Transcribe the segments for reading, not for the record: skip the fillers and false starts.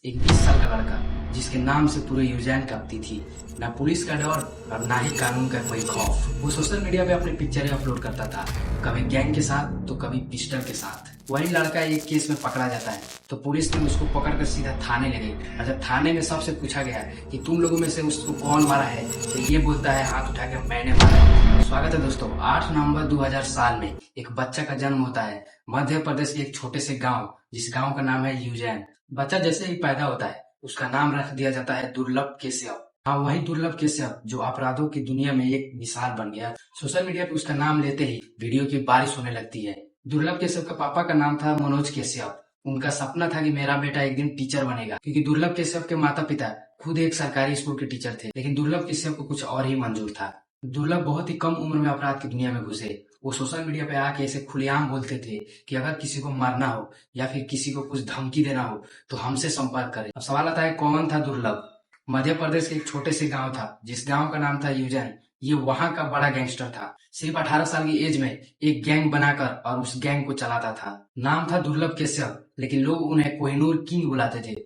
एक 20 साल का लड़का जिसके नाम से पूरे यूजैन कांपती थी। ना पुलिस का डर और ना ही कानून का कोई खौफ। वो सोशल मीडिया पे अपनी पिक्चरें अपलोड करता था, कभी गैंग के साथ तो कभी पिस्टल के साथ। वही लड़का एक केस में पकड़ा जाता है तो पुलिस ने उसको पकड़कर सीधा थाने ले गई। और जब थाने में सबसे पूछा गया कि तुम लोगों में से उसको कौन मारा है, तो ये बोलता है हाथ उठा के मैंने मारा है। स्वागत है दोस्तों। 8 नवंबर 2000 साल में एक बच्चा का जन्म होता है मध्य प्रदेश के एक छोटे से गांव, जिस गांव का नाम है यूजैन। बच्चा जैसे ही पैदा होता है उसका नाम रख दिया जाता है दुर्लभ कश्यप। हाँ, वही दुर्लभ कश्यप जो अपराधों की दुनिया में एक मिसाल बन गया। सोशल मीडिया पे उसका नाम लेते ही वीडियो की बारिश होने लगती है। दुर्लभ कश्यप का पापा का नाम था मनोज कश्यप। उनका सपना था कि मेरा बेटा एक दिन टीचर बनेगा, क्योंकि दुर्लभ कश्यप के माता पिता खुद एक सरकारी स्कूल के टीचर थे। लेकिन दुर्लभ कश्यप को कुछ और ही मंजूर था। दुर्लभ बहुत ही कम उम्र में अपराध की दुनिया में घुसे। वो सोशल मीडिया पे आके ऐसे खुलेआम बोलते थे कि अगर किसी को मारना हो या फिर किसी को कुछ धमकी देना हो तो हमसे संपर्क करें। अब सवाल आता है, कौन था दुर्लभ? मध्य प्रदेश के एक छोटे से गांव था जिस गांव का नाम था यूजैन। ये वहां का बड़ा गैंगस्टर था। सिर्फ 18 साल की एज में एक गैंग बनाकर और उस गैंग को चलाता था। नाम था दुर्लभ कश्यप, लेकिन लोग उन्हें कोहिनूर किंग बुलाते थे।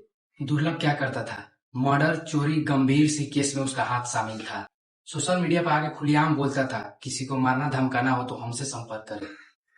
दुर्लभ क्या करता था? मर्डर, चोरी, गंभीर सी केस में उसका हाथ शामिल था। सोशल मीडिया पर आके खुलेआम बोलता था किसी को मारना धमकाना हो तो हमसे संपर्क करें।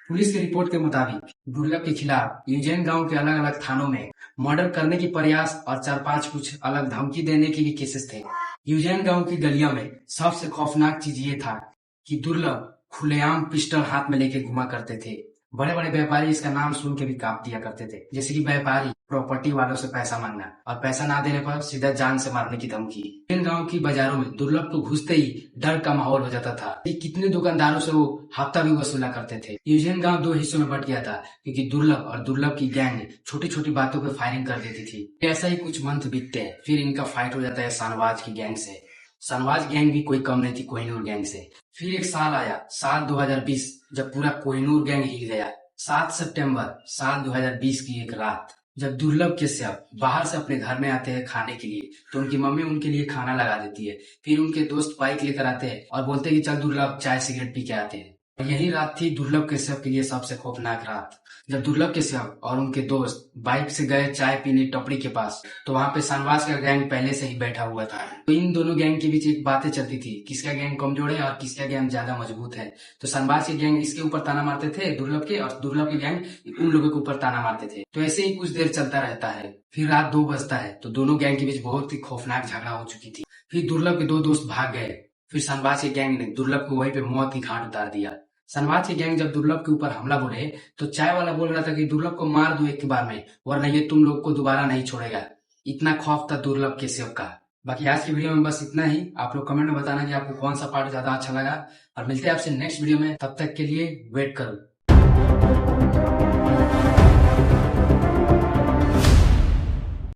पुलिस की रिपोर्ट के मुताबिक दुर्लभ के खिलाफ यूजैन गांव के अलग अलग थानों में मर्डर करने की प्रयास और 4-5 कुछ अलग धमकी देने के भी केसेस थे। यूजैन गांव की गलियों में सबसे खौफनाक चीज ये था कि दुर्लभ खुलेआम पिस्टल हाथ में लेके घुमा करते थे। बड़े बड़े व्यापारी इसका नाम सुन के भी कांप दिया करते थे। जैसे कि व्यापारी प्रॉपर्टी वालों से पैसा मांगना और पैसा ना देने पर सीधा जान से मारने की धमकी। इन गांव की बाजारों में दुर्लभ को घुसते ही डर का माहौल हो जाता था। कितने दुकानदारों से वो हफ्ता भी वसूला करते थे। यूजैन गांव 2 हिस्सों में बट गया था, क्योंकि दुर्लभ और दुर्लभ की गैंग छोटी छोटी बातों पर फायरिंग कर देती थी। ऐसा ही कुछ मंथ बीतते हैं, फिर इनका फाइट हो जाता है शाहनवाज की गैंग से। शाहनवाज गैंग भी कोई कम नहीं थी कोहिनूर गैंग से। फिर एक साल आया, साल 2020, जब पूरा कोहिनूर गैंग हिल गया। 7 सितंबर साल 2020 की एक रात, जब दुर्लभ कश्यप बाहर से अपने घर में आते हैं खाने के लिए, तो उनकी मम्मी उनके लिए खाना लगा देती है। फिर उनके दोस्त बाइक लेकर आते हैं और बोलते हैं कि चल दुर्लभ चाय सिगरेट पी के आते हैं। यही रात थी दुर्लभ कश्यप के लिए सबसे खौफनाक रात। जब दुर्लभ कश्यप और उनके दोस्त बाइक से गए चाय पीने टपरी के पास, तो वहां पे शाहनवाज का गैंग पहले से ही बैठा हुआ था। तो इन दोनों गैंग के बीच एक बातें चलती थी, किसका गैंग कमजोर है और किसका गैंग ज्यादा मजबूत है। तो शाहनवाज के गैंग इसके ऊपर ताना मारते थे दुर्लभ के, और दुर्लभ के गैंग उन लोगों के ऊपर ताना मारते थे। तो ऐसे ही कुछ देर चलता रहता है। फिर रात 2 बजता है तो दोनों गैंग के बीच बहुत ही खौफनाक झगड़ा हो चुकी थी। फिर दुर्लभ के 2 दोस्त भाग गए। फिर शाहनवाज के गैंग ने दुर्लभ को वहीं पे मौत की घाट उतार दिया। शाहनवाज की गैंग जब दुर्लभ के ऊपर हमला बोले तो चाय वाला बोल रहा था कि दुर्लभ को मार दो एक के बार में, वरना ये तुम लोग को दोबारा नहीं छोड़ेगा। इतना खौफ था दुर्लभ कश्यप का। बाकी आज की वीडियो में बस इतना ही। आप लोग कमेंट में बताना कि आपको कौन सा पार्ट ज्यादा अच्छा लगा, और मिलते हैं आपसे नेक्स्ट वीडियो में। तब तक के लिए वेट करो।